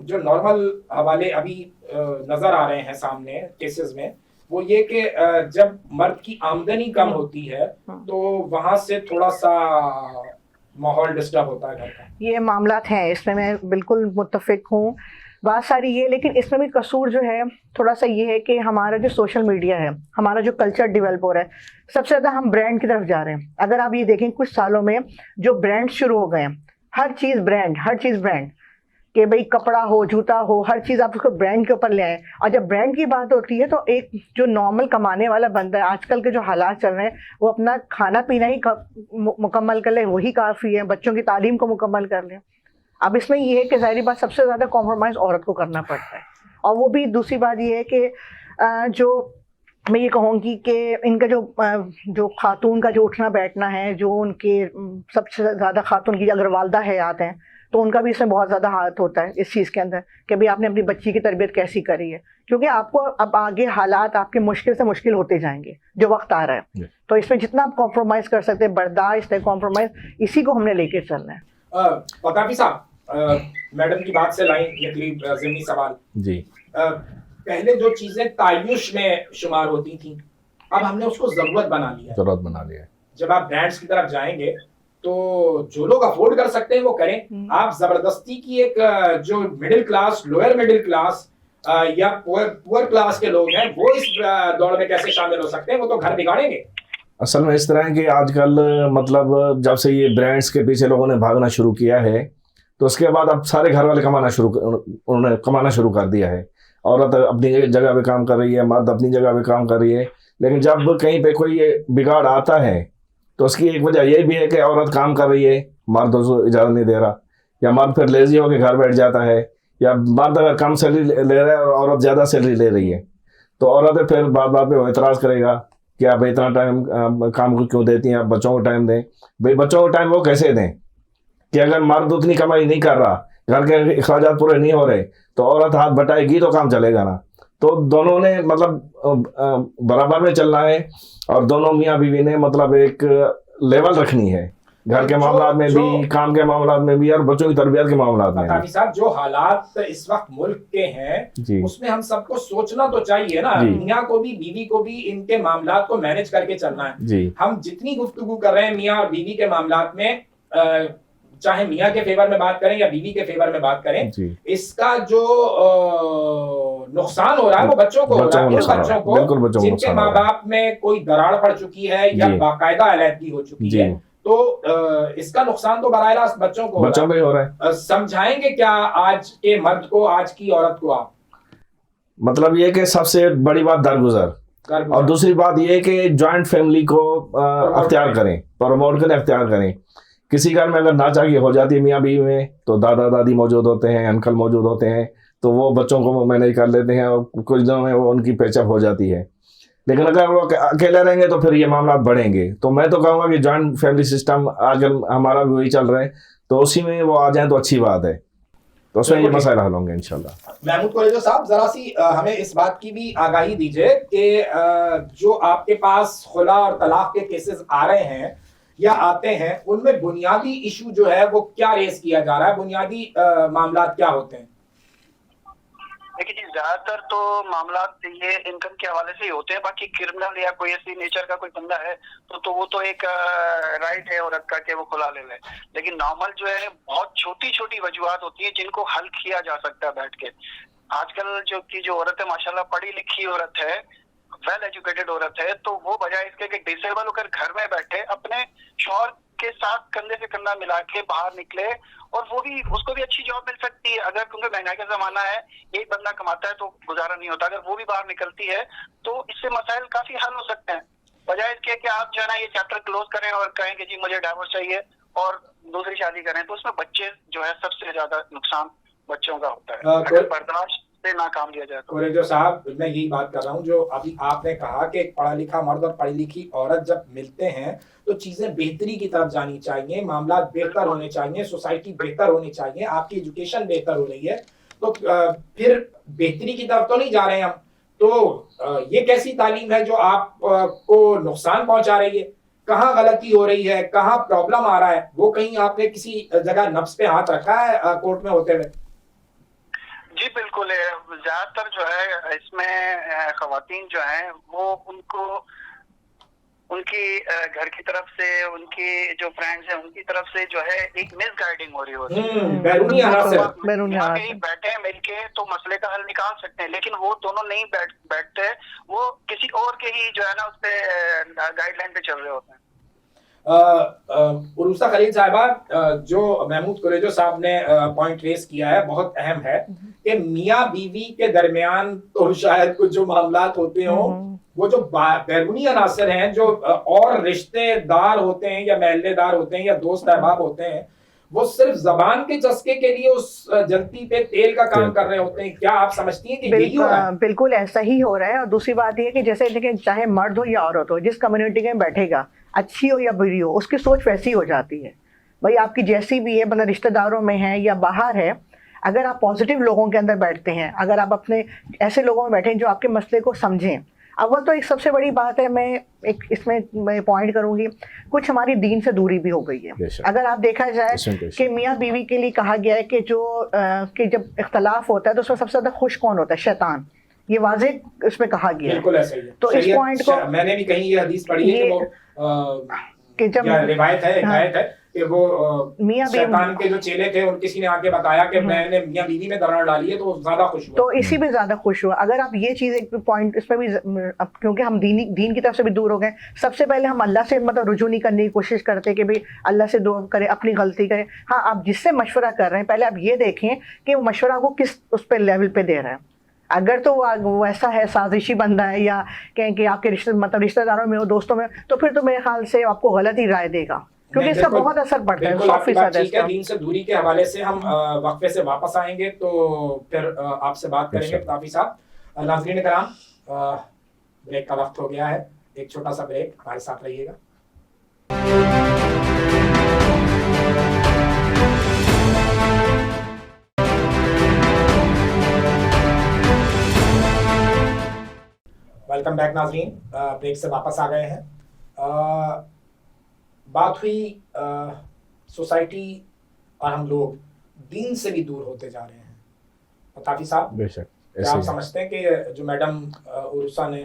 جو نارمل حوالے ابھی نظر آ رہے ہیں سامنے کیسز میں وہ یہ کہ جب مرد کی آمدنی کم ہوتی ہے تو وہاں سے تھوڑا سا ماحول ڈسٹرب ہوتا ہے گھر کا. یہ معاملات ہیں, اس میں بالکل متفق ہوں, بات ساری یہ, لیکن اس میں بھی قصور جو ہے تھوڑا سا یہ ہے کہ ہمارا جو سوشل میڈیا ہے, ہمارا جو کلچر ڈیولپ ہو رہا ہے, سب سے زیادہ ہم برانڈ کی طرف جا رہے ہیں. اگر آپ یہ دیکھیں کچھ سالوں میں جو برانڈ شروع ہو گئے ہیں, ہر چیز برانڈ, کہ بھئی کپڑا ہو, جوتا ہو, ہر چیز آپ اس کو برانڈ کے اوپر لے آئیں. اور جب برانڈ کی بات ہوتی ہے تو ایک جو نارمل کمانے والا بندہ ہے, آج کل کے جو حالات چل رہے ہیں, وہ اپنا کھانا پینا ہی مکمل کر لے, وہی کافی ہے, بچوں کی تعلیم کو مکمل کر لیں. اب اس میں یہ ہے کہ ظاہری بات سب سے زیادہ کمپرومائز عورت کو کرنا پڑتا ہے. اور وہ بھی دوسری بات یہ ہے کہ جو میں یہ کہوں گی کہ ان کا جو خاتون کا جو اٹھنا بیٹھنا ہے, جو ان کے سب سے زیادہ خاتون کی اگر والدہ حیات ہیں تو ان کا بھی اس میں بہت زیادہ ہاتھ ہوتا ہے اس چیز کے اندر کہ بھئی آپ نے اپنی بچی کی تربیت کیسی کری ہے, کیونکہ آپ کو اب آگے حالات آپ کے مشکل سے مشکل ہوتے جائیں گے جو وقت آ رہا ہے. تو اس میں جتنا آپ کمپرومائز کر سکتے ہیں, برداشت ہے, کمپرومائز, اسی کو ہم نے لے کے چلنا ہے. قذافی صاحب, میڈم کی بات سے لائن نکلی ضمنی سوال. جی, پہلے جو چیزیں تعیش میں شمار ہوتی تھیں اب ہم نے اس کو ضرورت بنا لیا. جب آپ برانڈز کی طرف جائیں گے تو جو لوگ افورڈ کر سکتے ہیں وہ کریں. آپ زبردستی کی ایک جو middle class, lower middle class یا پور کلاس کے لوگ ہیں وہ اس دوڑ میں کیسے شامل ہو سکتے ہیں؟ وہ تو گھر بگاڑیں گے. اصل میں اس طرح ہے کہ آج کل مطلب جب سے یہ برانڈز کے پیچھے لوگوں نے بھاگنا شروع کیا ہے تو اس کے بعد اب سارے گھر والے کمانا شروع کر دیا ہے. عورت اپنی جگہ پہ کام کر رہی ہے, مرد اپنی جگہ پہ کام کر رہی ہے, لیکن جب کہیں پہ کوئی بگاڑ آتا ہے تو اس کی ایک وجہ یہ بھی ہے کہ عورت کام کر رہی ہے, مرد اس کو اجازت نہیں دے رہا, یا مرد پھر لیزی ہو کے گھر بیٹھ جاتا ہے, یا مرد اگر کم سیلری لے رہا ہے اور عورت زیادہ سیلری لے رہی ہے تو عورت پھر بات پہ وہ اعتراض کرے گا کہ آپ اتنا ٹائم کام کو کیوں دیتی ہیں, آپ بچوں کو ٹائم دیں. بھائی بچوں کو ٹائم وہ کیسے دیں کہ اگر مرد اتنی کمائی نہیں کر رہا, گھر کے اخراجات پورے نہیں ہو رہے تو عورت ہاتھ بٹائے گی تو کام چلے گا نا. تو دونوں نے مطلب برابر میں چلنا ہے اور دونوں میاں بیوی نے مطلب ایک لیول رکھنی ہے, گھر کے معاملات میں بھی, کام کے معاملات میں بھی, اور بچوں کی تربیت کے معاملات میں بھی. صاحب جو حالات اس وقت ملک کے ہیں اس میں ہم سب کو سوچنا تو چاہیے نا, میاں کو بھی بیوی کو بھی ان کے معاملات کو مینج کر کے چلنا ہے. ہم جتنی گفتگو کر رہے ہیں میاں اور بیوی کے معاملات میں, چاہے میاں کے فیور میں بات کریں یا بیوی کے فیور میں بات کریں, اس کا جو نقصان ہو رہا ہے وہ بچوں کو ہو رہا ہے. بچوں کو جن کے ماں باپ میں کوئی دراڑ پڑ چکی ہے یا باقاعدہ علیحدگی ہو چکی ہے تو اس کا نقصان تو براہ راست بچوں کو ہو رہا ہے. سمجھائیں گے کیا آج کے مرد کو, آج کی عورت کو آپ؟ مطلب یہ کہ سب سے بڑی بات درگزر, اور دوسری بات یہ کہ جوائنٹ فیملی کو اختیار کریں, پروموٹ کریں, اختیار کریں. کسی گھر میں اگر ناچاگی ہو جاتی ہے میاں بیوی میں تو دادا دادی موجود ہوتے ہیں, انکل موجود ہوتے ہیں, تو وہ بچوں کو مینیج کر لیتے ہیں اور کچھ دنوں میں وہ ان کی پیچ اپ ہو جاتی ہے. لیکن اگر وہ اکیلے رہیں گے تو پھر یہ معاملات بڑھیں گے. تو میں تو کہوں گا کہ جوائنٹ فیملی سسٹم آج کل ہمارا بھی وہی چل رہا ہے, تو اسی میں وہ آ جائیں تو اچھی بات ہے, تو اس میں یہ مسائل حل ہوں گے انشاءاللہ. محمود قریجو صاحب, ذرا سی ہمیں اس بات کی بھی آگاہی دیجئے کہ جو آپ کے پاس خلا اور طلاق کے کیسز آ رہے ہیں یا آتے ہیں, ان میں بنیادی ایشو جو ہے وہ کیا ریز کیا جا رہا ہے, بنیادی معاملات کیا ہوتے ہیں؟ دیکھیے جی, زیادہ تر تو معاملات یہ انکم کے حوالے سے ہی ہوتے ہیں. باقی کرمنل یا کوئی ایسی نیچر کا کوئی بندہ ہے تو وہ تو ایک رائٹ ہے عورت کا کہ وہ کھلا لے لے. لیکن نارمل جو ہے بہت چھوٹی چھوٹی وجوہات ہوتی ہیں جن کو حل کیا جا سکتا ہے بیٹھ کے. آج کل جو عورت ہے ماشاءاللہ پڑھی لکھی عورت ہے, ویل ایجوکیٹڈ عورت ہے, تو وہ بجائے اس کے کہ ڈسیبل ہو کر گھر میں بیٹھے اپنے شوہر کے ساتھ کندھے سے کندھا ملا کے باہر نکلے, اور وہ بھی اس کو بھی اچھی جاب مل سکتی ہے. اگر کیونکہ مہنگائی کا زمانہ ہے, ایک بندہ کماتا ہے تو گزارا نہیں ہوتا, اگر وہ بھی باہر نکلتی ہے تو اس سے مسائل کافی حل ہو سکتے ہیں. بجائے اس کے کہ آپ جو ہے نا یہ چیپٹر کلوز کریں اور کہیں کہ جی مجھے ڈائیورس چاہیے اور دوسری شادی کریں, تو اس میں بچے جو ہے سب سے زیادہ نقصان بچوں کا ہوتا ہے اگر برداشت سے ناکام لیا جائے تو. قریجو صاحب, میں یہی بات کر رہا ہوں جو ابھی آپ نے کہا کہ ایک پڑھا لکھا مرد اور پڑھی لکھی عورت جب ملتے ہیں تو چیزیں بہتری کی طرف جانی چاہیے, معاملات بہتر ہونے چاہیے, سوسائٹی بہتر ہونی چاہیے, آپ کی ایجوکیشن بہتر ہو رہی ہے, تو پھر بہتری کی طرف تو نہیں جا رہے ہیں ہم. تو یہ کیسی تعلیم ہے جو آپ کو نقصان پہنچا رہی ہے؟ کہاں غلطی ہو رہی ہے, کہاں پرابلم آ رہا ہے, وہ کہیں آپ نے کسی جگہ نفس پہ ہاتھ رکھا ہے کورٹ میں ہوتے ہوئے؟ جی بالکل زیادہ تر جو ہے اس میں خواتین جو ہیں وہ ان کی گھر کی طرف سے، ان کی جو فرینڈز ہیں ان کی طرف سے جو ہے ایک مس گائیڈنگ ہو رہی ہوتی ہے. بیرونی عناصر بیرونی یہاں عناصر. کہیں بیٹھے ہیں مل کے تو مسئلے کا حل نکال سکتے ہیں، لیکن وہ دونوں نہیں بیٹھتے، وہ کسی اور کے ہی جو ہے نا اس پہ گائیڈ لائن پہ چل رہے ہوتے ہیں. عروسہ خلیل صاحبہ، جو محمود قریجو صاحب نے پوائنٹ ریز کیا ہے بہت اہم ہے کہ میاں بیوی کے درمیان تو شاید کچھ جو معاملات ہوتے ہوں وہ جو بیرونی عناصر ہیں، جو اور رشتے دار ہوتے ہیں یا محلے دار ہوتے ہیں یا دوست احباب ہوتے ہیں، وہ صرف زبان کے چسکے کے لیے اس جلتی پہ تیل کا کام کر رہے ہوتے ہیں. کیا آپ سمجھتی ہیں کہ یہی ہو رہا ہے؟ بالکل ایسا ہی ہو رہا ہے. اور دوسری بات یہ ہے کہ جیسے لیکن چاہے مرد ہو یا عورت ہو، جس کمیونٹی میں بیٹھے گا، اچھی ہو یا بری ہو، اس کی سوچ ویسی ہو جاتی ہے. بھائی آپ کی جیسی بھی ہے، مطلب رشتہ داروں میں ہے یا باہر ہے، اگر آپ پازیٹیو لوگوں کے اندر بیٹھتے ہیں، اگر آپ اپنے ایسے لوگوں میں بیٹھیں جو آپ کے مسئلے کو سمجھیں. اول تو ایک سب سے بڑی بات ہے، میں ایک اس میں پوائنٹ کروں گی، کچھ ہماری دین سے دوری بھی ہو گئی ہے. اگر آپ دیکھا جائے کہ میاں بیوی کے لیے کہا گیا ہے کہ کہ جب اختلاف ہوتا ہے تو اس میں سب سے زیادہ خوش کون ہوتا ہے؟ شیطان. یہ واضح اس میں کہا گیا ہے. بالکل ایسا ہی ہے. تو اس پوائنٹ کو میں نے بھی کہیں یہ حدیث پڑھی ہے کہ وہ روایت ہے، حکایت ہے کہ وہ شیطان کے جو چیلے تھے ان کسی نے آ کے بتایا کہ میں نے میاں بیوی میں دراڑ ڈالی ہے، تو وہ زیادہ خوش ہوا. تو اسی میں زیادہ خوش ہوا. اگر آپ یہ چیز ایک پوائنٹ اس پہ بھی، کیونکہ ہم دین کی طرف سے بھی دور ہو گئے، سب سے پہلے ہم اللہ سے مطلب رجوع نہیں کرنے کی کوشش کرتے کہ بھی اللہ سے دعا کریں، اپنی غلطی کریں. ہاں، آپ جس سے مشورہ کر رہے ہیں پہلے آپ یہ دیکھیں کہ وہ مشورہ کو کس اس پہ لیول پہ دے رہے ہیں. اگر تو وہ ایسا ہے سازشی بندہ ہے یا کہ آپ کے رشتہ داروں میں ہو، دوستوں میں، تو پھر تو میرے خیال سے آپ کو غلط ہی رائے دے گا، کیونکہ اس کا بہت اثر پڑتا ہے. 100% دین سے دوری کے حوالے سے ہم وقفے سے واپس آئیں گے تو پھر آپ سے بات کریں گے قاضی صاحب. ناظرین کرام، بریک کا وقت ہو گیا ہے، ایک چھوٹا سا بریک، ہمارے ساتھ رہیے گا. ویلکم بیک ناظرین، بریک سے واپس آ گئے ہیں. بات ہوئی سوسائٹی اور ہم لوگ دین سے بھی دور ہوتے جا رہے ہیں. قاضی صاحب، بے شک کیا آپ سمجھتے ہیں کہ جو میڈم عروسہ نے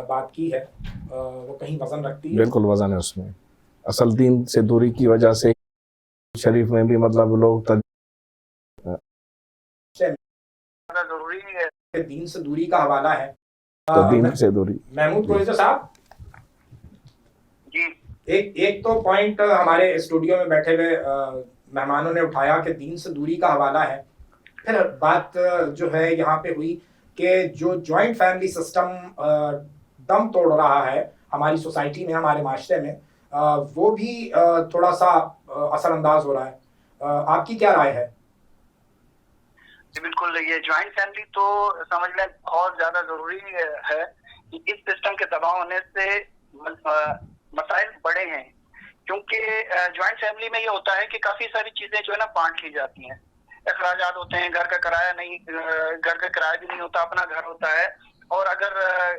بات کی ہے وہ کہیں وزن رکھتی ہے؟ بالکل وزن ہے اس میں. اصل دین سے دوری کی وجہ سے شریف میں بھی مطلب لوگ ضروری ہے دین سے دوری کا حوالہ ہے. دین سے دوری. محمود قریجو صاحب جی، ایک تو پوائنٹ ہمارے اسٹوڈیو میں بیٹھے ہوئے مہمانوں نے اٹھایا کہ دین سے دوری کا حوالہ ہے. پھر بات جو ہے یہاں پہ ہوئی کہ جو جوائنٹ فیملی سسٹم دم توڑ رہا ہے ہماری سوسائٹی میں، ہمارے معاشرے میں، وہ بھی تھوڑا سا اثر انداز ہو رہا ہے. آپ کی کیا رائے ہے؟ جی بالکل، یہ جوائنٹ فیملی تو سمجھ لیں بہت زیادہ ضروری ہے. اس سسٹم کے دباؤ ہونے سے مسائل بڑے ہیں، کیونکہ جوائنٹ فیملی میں یہ ہوتا ہے کہ کافی ساری چیزیں جو ہے نا بانٹ لی جاتی ہیں. اخراجات ہوتے ہیں، گھر کا کرایہ بھی نہیں ہوتا، اپنا گھر ہوتا ہے. اور اگر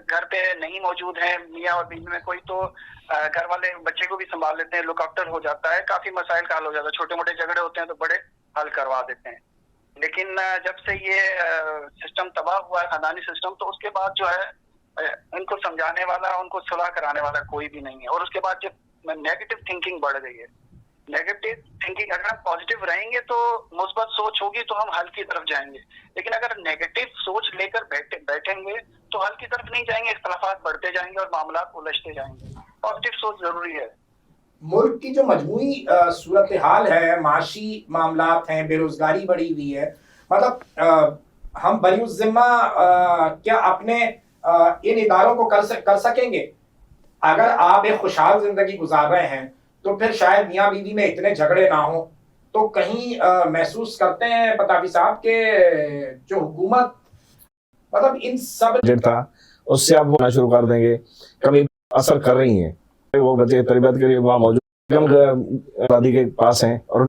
گھر پہ نہیں موجود ہیں میاں اور بیوی میں کوئی، تو گھر والے بچے کو بھی سنبھال لیتے ہیں، لک آفٹر ہو جاتا ہے، کافی مسائل کا حل ہو جاتا ہے. چھوٹے موٹے جھگڑے ہوتے ہیں تو بڑے حل کروا دیتے ہیں. لیکن جب سے یہ سسٹم تباہ ہوا ہے، خاندانی سسٹم، تو اس کے بعد جو ہے ان کو سمجھانے والا، ان کو صلاح کرانے والا کوئی بھی نہیں ہے. اور اس کے بعد جب نیگیٹو تھنکنگ بڑھ گئی ہے. نیگیٹو تھنکنگ، اگر ہم پازیٹیو رہیں گے تو مثبت سوچ ہوگی تو ہم حل کی طرف جائیں گے. لیکن اگر نیگیٹو سوچ لے کر بیٹھیں گے تو حل کی طرف نہیں جائیں گے، اختلافات بڑھتے جائیں گے اور معاملات الجھتے جائیں گے. پازیٹیو سوچ ضروری ہے. ملک کی جو مجموعی صورتحال ہے، معاشی معاملات ہیں، بے روزگاری بڑھی ہوئی ہے، مطلب ہم بری الذمہ کیا اپنے ان اداروں کو کر سکیں گے؟ اگر آپ ایک خوشحال زندگی گزار رہے ہیں تو پھر شاید میاں بیوی میں اتنے جھگڑے نہ ہوں. تو کہیں محسوس کرتے ہیں پتافی صاحب کہ جو حکومت مطلب ان سب تھا اس سے آپ ہونا شروع کر دیں گے، کبھی اثر کر رہی ہیں. وہ بچے تربیت کے لیے وہاں موجود آبادی کے پاس ہیں، اور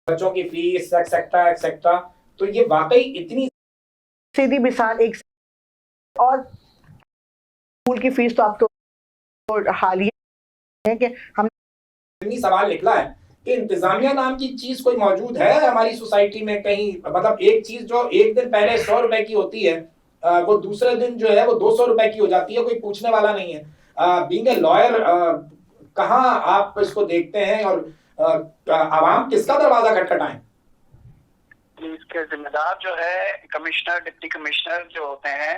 بچوں کی فیس ایکسیکٹرا ایکسیکٹرا. تو یہ واقعی اتنی سیدھی مثال ایک اور اسکول کی فیس تو آپ تو حال یہ ہے کہ ہم اتنی سوال نکلا ہے کہ انتظامیہ نام کی چیز کوئی موجود ہے ہماری سوسائٹی میں کہیں؟ مطلب ایک چیز جو ایک دن پہلے 100 روپے کی ہوتی ہے وہ دوسرے دن جو ہے وہ 200 روپے کی ہو جاتی ہے، کوئی پوچھنے والا نہیں ہے. بینگ اے لائر کہاں آپ اس کو دیکھتے ہیں اور عوام کس کا دروازہ کھٹکھٹائیں؟ اس کے ذمہ دار جو ہے کمشنر، ڈپٹی کمشنر جو ہوتے ہیں،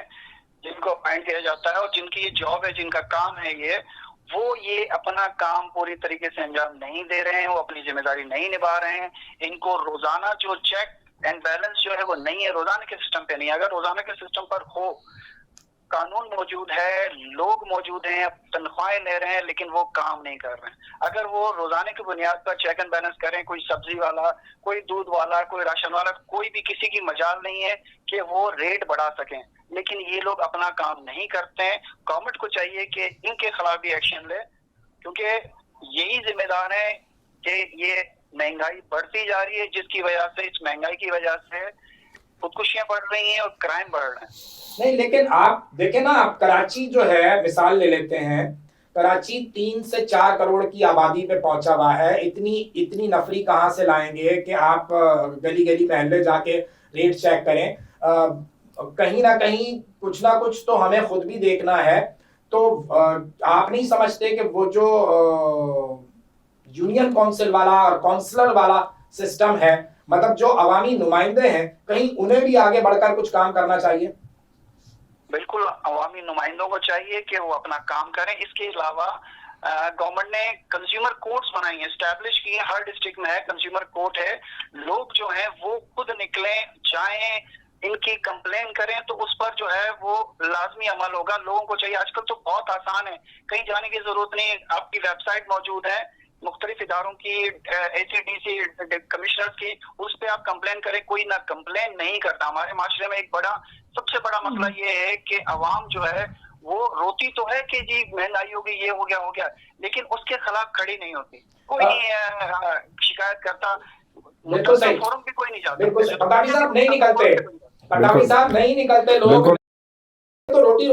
جن کو اپائنٹ کیا جاتا ہے اور جن کی یہ جاب ہے، جن کا کام ہے وہ اپنا کام پوری طریقے سے انجام نہیں دے رہے ہیں، وہ اپنی ذمہ داری نہیں نبھا رہے ہیں. ان کو روزانہ جو چیک اینڈ بیلنس جو ہے وہ نہیں ہے، روزانہ کے سسٹم پہ نہیں ہے. اگر روزانہ کے سسٹم پر ہو، قانون موجود ہے، لوگ موجود ہیں، تنخواہیں لے رہے ہیں، لیکن وہ کام نہیں کر رہے ہیں. اگر وہ روزانے کی بنیاد پر چیک اینڈ بیلنس کریں، کوئی سبزی والا، کوئی دودھ والا، کوئی راشن والا، کوئی بھی کسی کی مجال نہیں ہے کہ وہ ریٹ بڑھا سکیں. لیکن یہ لوگ اپنا کام نہیں کرتے ہیں. گورنمنٹ کو چاہیے کہ ان کے خلاف بھی ایکشن لے، کیونکہ یہی ذمہ دار ہے کہ یہ مہنگائی بڑھتی جا رہی ہے، جس کی وجہ سے، اس مہنگائی کی وجہ سے خودکشیاں بڑھ رہی ہیں اور کرائم بڑھ رہے ہیں. نہیں، لیکن آپ دیکھیں نا، آپ کراچی جو ہے مثال لے لیتے ہیں، کراچی 3 سے 4 کروڑ کی آبادی پہ پہنچا ہوا ہے. اتنی نفری کہاں سے لائیں گے کہ آپ گلی گلی محلے جا کے ریٹ چیک کریں؟ کہیں نہ کہیں کچھ نہ کچھ تو ہمیں خود بھی دیکھنا ہے. تو آپ نہیں سمجھتے کہ وہ جو یونین کونسل والا اور کونسلر والا سسٹم ہے، مطلب جو عوامی نمائندے ہیں، کہیں انہیں بھی آگے بڑھ کر کچھ کام کرنا چاہیے؟ بالکل، عوامی نمائندوں کو چاہیے کہ وہ اپنا کام کریں. اس کے علاوہ گورنمنٹ نے کنزیومر کورٹس بنائی ہیں، اسٹیبلش کی ہیں. ہر ڈسٹرکٹ میں ہے کنزیومر کورٹ ہے. لوگ جو ہیں وہ خود نکلیں، جائیں، ان کی کمپلین کریں تو اس پر جو ہے وہ لازمی عمل ہوگا. لوگوں کو چاہیے، آج کل تو بہت آسان ہے، کہیں جانے کی ضرورت نہیں. آپ کی ویب سائٹ موجود ہے مختلف اداروں کی، ACDC کمشنر کی، اس پہ آپ کمپلین کریں. کوئی نہ کمپلین نہیں کرتا. ہمارے معاشرے میں ایک سب سے بڑا مسئلہ یہ ہے کہ عوام جو ہے وہ روتی تو ہے کہ جی مہنگائی ہوگی، یہ ہو گیا، لیکن اس کے خلاف کھڑی نہیں ہوتی. کوئی نہیں شکایت کرتا. بالکل صحیح، فورم بھی کوئی نہیں جاتا. بالکل صحیح. پٹاوی صاحب نہیں نکلتے، پٹاوی صاحب نہیں نکلتے لوگ تو روٹی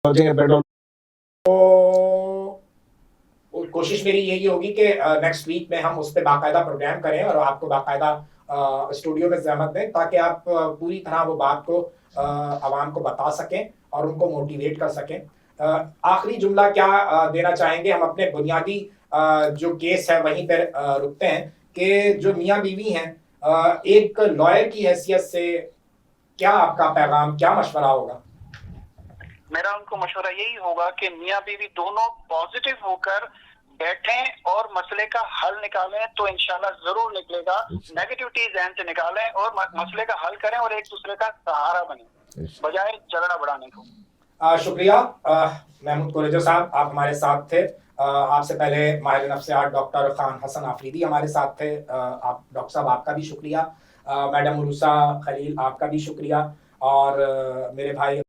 پیٹرول. کوشش میری یہی ہوگی کہ نیکسٹ ویک میں ہم اس پہ باقاعدہ پروگرام کریں اور آپ کو باقاعدہ اسٹوڈیو میں زحمت دیں تاکہ آپ پوری طرح وہ بات کو عوام کو بتا سکیں اور ان کو موٹیویٹ کر سکیں. آخری جملہ کیا دینا چاہیں گے؟ ہم اپنے بنیادی جو کیس ہے وہیں پہ رکتے ہیں کہ جو میاں بیوی ہیں، ایک لائر کی حیثیت سے کیا آپ کا پیغام، کیا مشورہ ہوگا؟ میرا ان کو مشورہ یہی ہوگا کہ میاں بیوی دونوں پازیٹیو ہو کر بیٹھیں اور مسئلے کا حل نکالیں تو انشاءاللہ ضرور نکلے گا. نیگیٹیوٹی ذہن سے نکالیں اور مسئلے کا حل کریں اور ایک دوسرے کا سہارا بنیں بجائے جھگڑا بڑھانے کو. شکریہ محمود کوریجو صاحب، آپ ہمارے ساتھ تھے. آپ سے پہلے ماہر نفسیات ڈاکٹر خان حسن آفریدی ہمارے ساتھ تھے. آپ ڈاکٹر صاحب، آپ کا بھی شکریہ. میڈم عروسہ خلیل، آپ کا بھی شکریہ. اور میرے بھائی